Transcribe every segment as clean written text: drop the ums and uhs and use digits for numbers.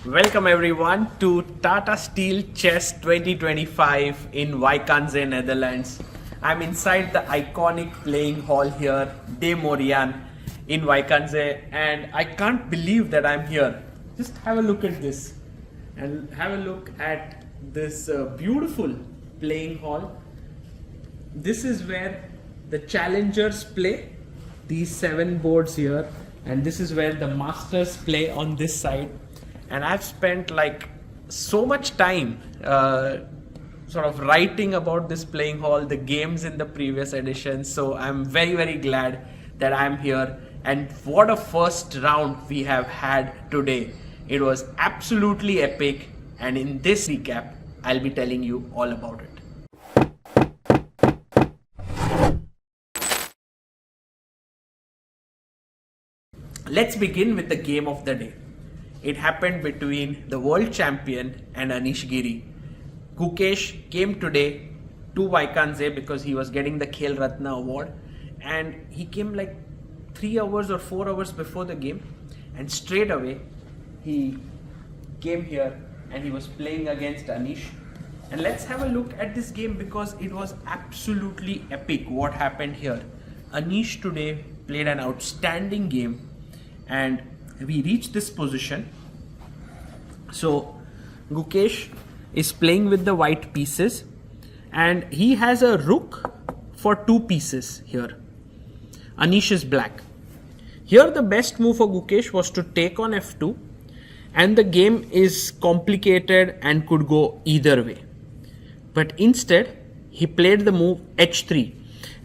Welcome everyone to Tata Steel Chess 2025 in Wijk, Netherlands. I'm inside the iconic playing hall here, De Morian in Wijk, and I can't believe that I'm here. Just have a look at this and have a look at this beautiful playing hall. This is where the challengers play, these 7 boards here, and this is where the masters play on this side. And I've spent like so much time sort of writing about this playing hall, the games in the previous edition. So I'm very glad that I'm here. And what a first round we have had today. It was absolutely epic. And in this recap, I'll be telling you all about it. Let's begin with the game of the day. It happened between the world champion and Anish Giri. Gukesh came today to Wijk because he was getting the Khel Ratna award, and he came like 3 hours or 4 hours before the game, and straight away he came here and he was playing against Anish. And let's have a look at this game because it was absolutely epic what happened here. Anish today played an outstanding game and we reached this position. So Gukesh is playing with the white pieces and he has a rook for 2 pieces here. Anish is black. Here the best move for Gukesh was to take on f2, and the game is complicated and could go either way. But instead he played the move h3,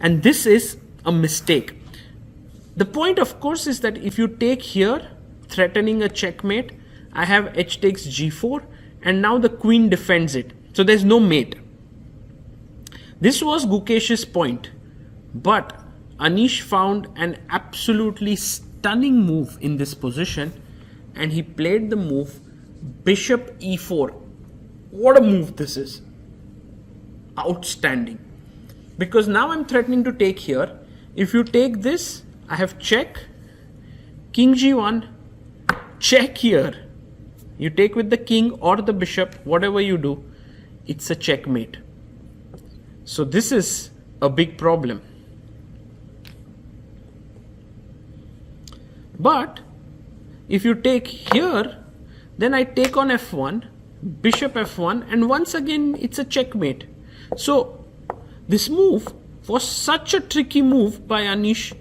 and this is a mistake. The point of course is that if you take here, threatening a checkmate, I have h takes g4 and now the queen defends it. So there's no mate. This was Gukesh's point, but Anish found an absolutely stunning move in this position and he played the move bishop e4. What a move this is. Outstanding. Because now I'm threatening to take here. If you take this, I have check, king g1, check here. You take with the king or the bishop, whatever you do, it's a checkmate. So this is a big problem. But if you take here, then I take on f1, bishop f1, and once again it's a checkmate. So this move was such a tricky move by Anish.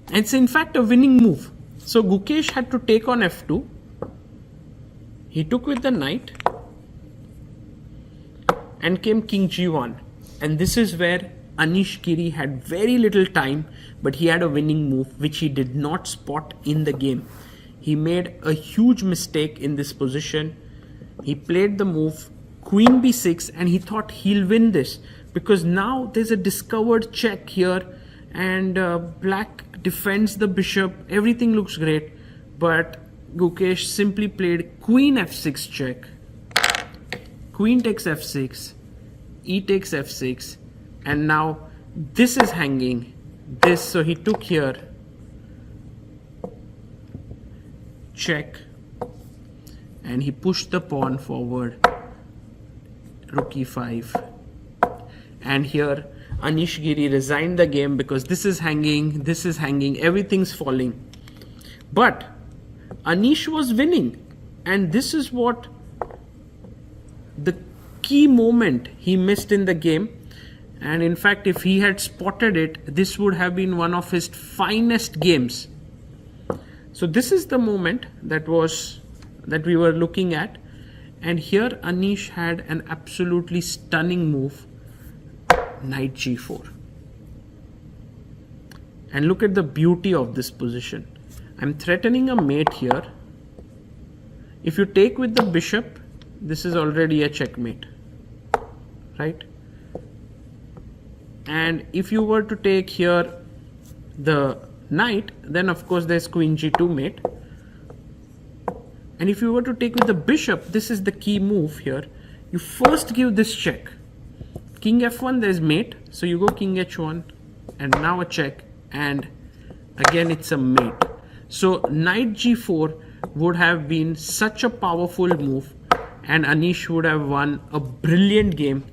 It's in fact a winning move. So Gukesh had to take on f2. He took with the knight and came king g1. And this is where Anish Giri had very little time, but he had a winning move which he did not spot in the game. He made a huge mistake in this position. He played the move queen b6 and he thought he'll win this because now there's a discovered check here and black defends the bishop. Everything looks great, but Gukesh simply played queen f6 check, queen takes f6, e takes f6, and now this is hanging this, so he took here, check, and he pushed the pawn forward, rook e5, and here Anish Giri resigned the game because this is hanging, everything's falling. But Anish was winning, and this is what the key moment he missed in the game. And in fact, if he had spotted it, this would have been one of his finest games. So this is the moment that we were looking at, and here Anish had an absolutely stunning move, knight g4. And look at the beauty of this position. I'm threatening a mate here. If you take with the bishop, this is already a checkmate, right? And if you were to take here the knight, then of course there's queen g2 mate. And if you were to take with the bishop, this is the key move here. You first give this check. King f1, there's mate, so you go king h1 and now a check, and again it's a mate. So knight g4 would have been such a powerful move and Anish would have won a brilliant game.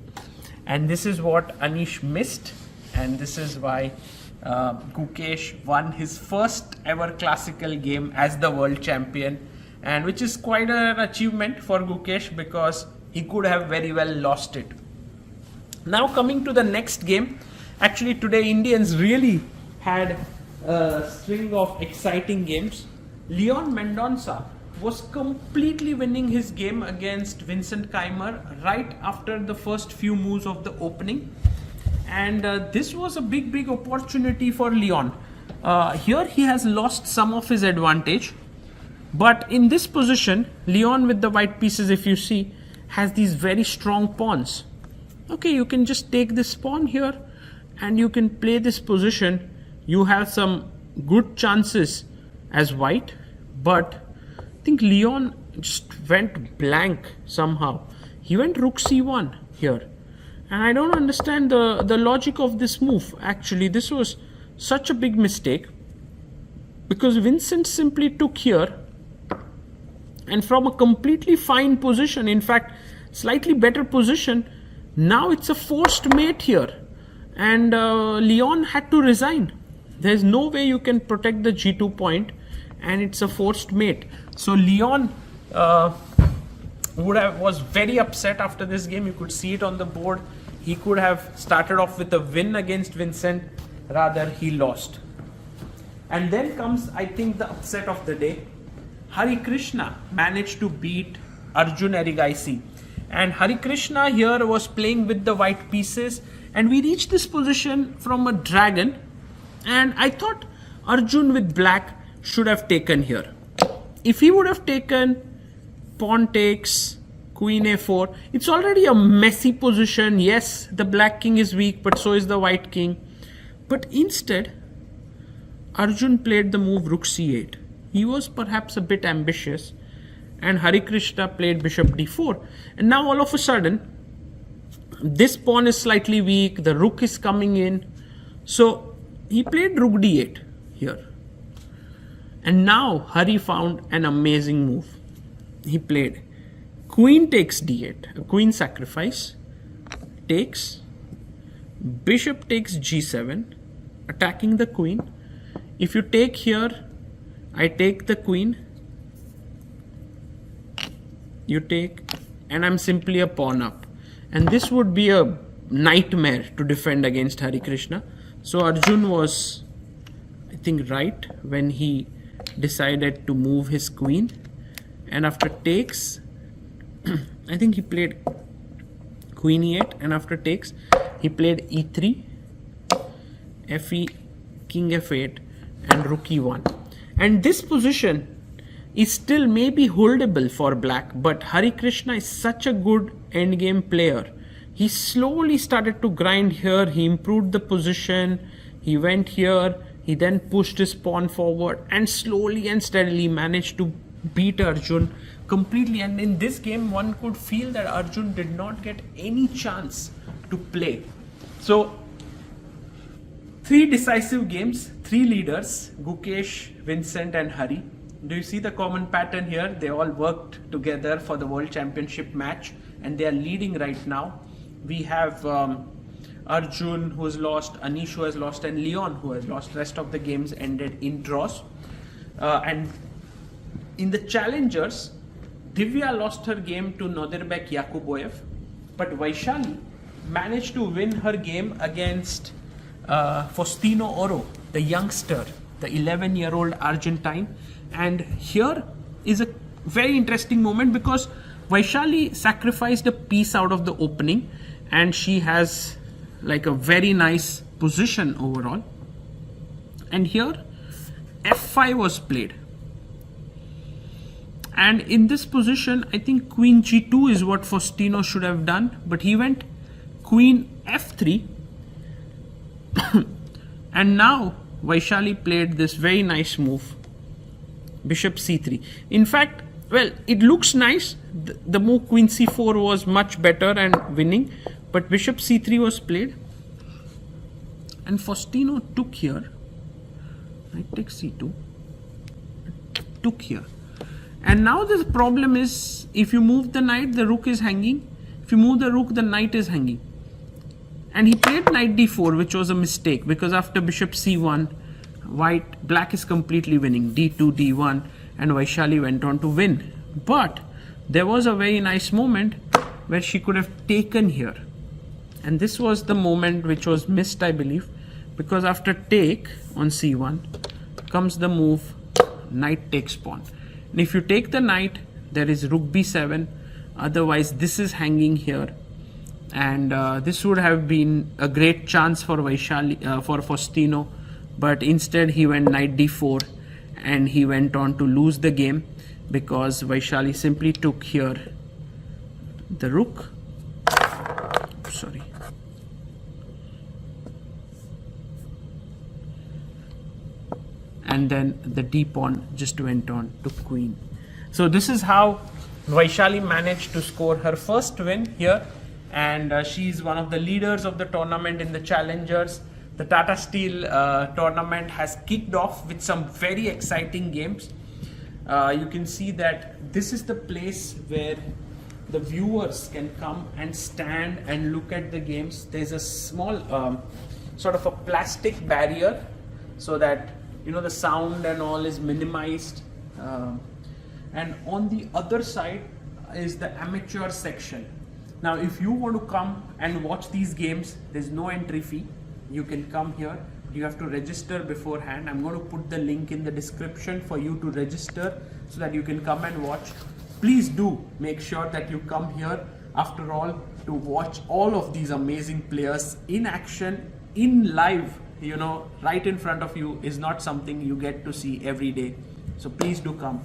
And this is what Anish missed, and this is why Gukesh won his first ever classical game as the world champion, and which is quite an achievement for Gukesh because he could have very well lost it. Now coming to the next game, actually today Indians really had a string of exciting games. Leon Mendonça was completely winning his game against Vincent Keymer right after the first few moves of the opening, and this was a big opportunity for Leon. Here he has lost some of his advantage, but in this position Leon with the white pieces, if you see, has these very strong pawns. Okay, you can just take this pawn here and you can play this position. You have some good chances as white, but I think Leon just went blank somehow. He went rook c1 here, and I don't understand the logic of this move. Actually, this was such a big mistake because Vincent simply took here, and from a completely fine position, in fact slightly better position, now it's a forced mate here, and Leon had to resign. There's no way you can protect the g2 point, and it's a forced mate. So Leon was very upset after this game. You could see it on the board. He could have started off with a win against Vincent, rather he lost. And then comes, I think, the upset of the day. Harikrishna managed to beat Arjun Erigaisi, and Harikrishna here was playing with the white pieces, and we reached this position from a dragon, and I thought Arjun with black should have taken here. If he would have taken pawn takes, queen a4, it's already a messy position. Yes, the black king is weak, but so is the white king. But instead, Arjun played the move rook c8. He was perhaps a bit ambitious, and Harikrishna played bishop d4. And now all of a sudden, this pawn is slightly weak, the rook is coming in. So he played rook d8 here. And now Hari found an amazing move. He played queen takes d8, a queen sacrifice, takes, bishop takes g7, attacking the queen. If you take here, I take the queen, you take, and I'm simply a pawn up. And this would be a nightmare to defend against Harikrishna. So Arjun was, I think, right when he decided to move his queen, and after takes I think he played queen e8, and after takes he played e3, fe, king f8, and rook e1. And this position is still maybe holdable for black, but Harikrishna is such a good endgame player. He slowly started to grind here, he improved the position, he went here, he then pushed his pawn forward and slowly and steadily managed to beat Arjun completely. And in this game, one could feel that Arjun did not get any chance to play. So, 3 decisive games, 3 leaders, Gukesh, Vincent and Hari. Do you see the common pattern here? They all worked together for the World Championship match and they are leading right now. We have Arjun who has lost, Anish who has lost, and Leon who has lost. Rest of the games ended in draws. And in the Challengers, Divya lost her game to Nodirbek Yakkuboev, but Vaishali managed to win her game against Faustino Oro, the youngster, the 11-year-old Argentine. And here is a very interesting moment because Vaishali sacrificed a piece out of the opening and she has like a very nice position overall. And here f5 was played. And in this position, I think queen g2 is what Faustino should have done, but he went queen f3. And now Vaishali played this very nice move, bishop c3. In fact, well, it looks nice. The move queen c4 was much better and winning, but bishop c3 was played. And Faustino took here. I take c2. Took here. And now the problem is, if you move the knight, the rook is hanging. If you move the rook, the knight is hanging. And he played knight d4, which was a mistake, because after bishop c1, black is completely winning, d2, d1, and Vaishali went on to win. But there was a very nice moment where she could have taken here. And this was the moment which was missed, I believe, because after take on c1 comes the move knight takes pawn. And if you take the knight, there is rook b7. Otherwise, this is hanging here. And this would have been a great chance for Vaishali, for Faustino. But instead, he went knight d4. And he went on to lose the game because Vaishali simply took here the rook. Sorry. And then the d pawn just went on to queen. So this is how Vaishali managed to score her first win here, and she's one of the leaders of the tournament in the Challengers. The Tata Steel tournament has kicked off with some very exciting games. You can see that this is the place where the viewers can come and stand and look at the games. There's a small sort of a plastic barrier so that the sound and all is minimized, and on the other side is the amateur section. Now if you want to come and watch these games, there's no entry fee. You can come here. You have to register beforehand. I'm going to put the link in the description for you to register so that you can come and watch. Please do make sure that you come here, after all, to watch all of these amazing players in action, in live. Right in front of you is not something you get to see every day. So please do come.